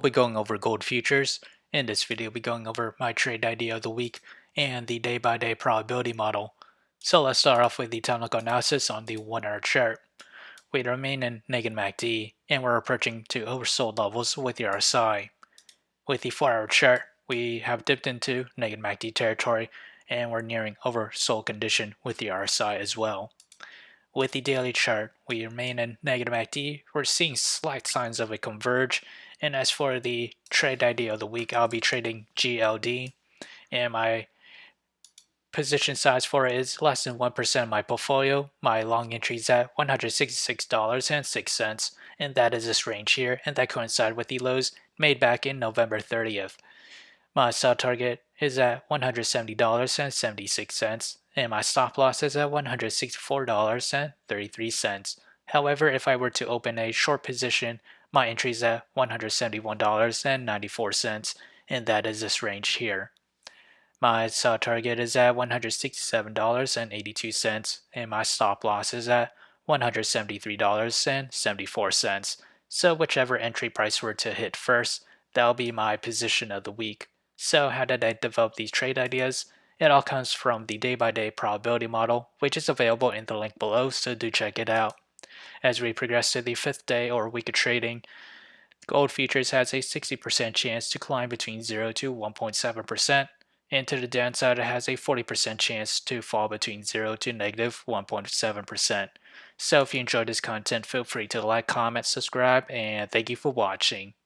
We'll be going over gold futures. In this video, we'll be going over my trade idea of the week and the day-by-day probability model. So let's start off with the technical analysis on the 1-hour chart. We remain in negative MACD and we're approaching to oversold levels with the RSI. With the 4-hour chart, we have dipped into negative MACD territory and we're nearing oversold condition with the RSI as well. With the daily chart, we remain in negative MACD. We're seeing slight signs of a converge. And as for the trade idea of the week, I'll be trading GLD. And my position size for it is less than 1% of my portfolio. My long entry is at $166.06. And that is this range here. And that coincides with the lows made back in November 30th. My sell target is at $170.76, and my stop loss is at $164.33. However, if I were to open a short position, my entry is at $171.94, and that is this range here. My sell target is at $167.82, and my stop loss is at $173.74. So whichever entry price were to hit first, that'll be my position of the week. So how did I develop these trade ideas? It all comes from the day-by-day probability model, which is available in the link below, so do check it out. As we progress to the 5th day or week of trading, gold futures has a 60% chance to climb between 0 to 1.7%, and to the downside it has a 40% chance to fall between 0 to negative 1.7%. So if you enjoyed this content, feel free to like, comment, subscribe, and thank you for watching.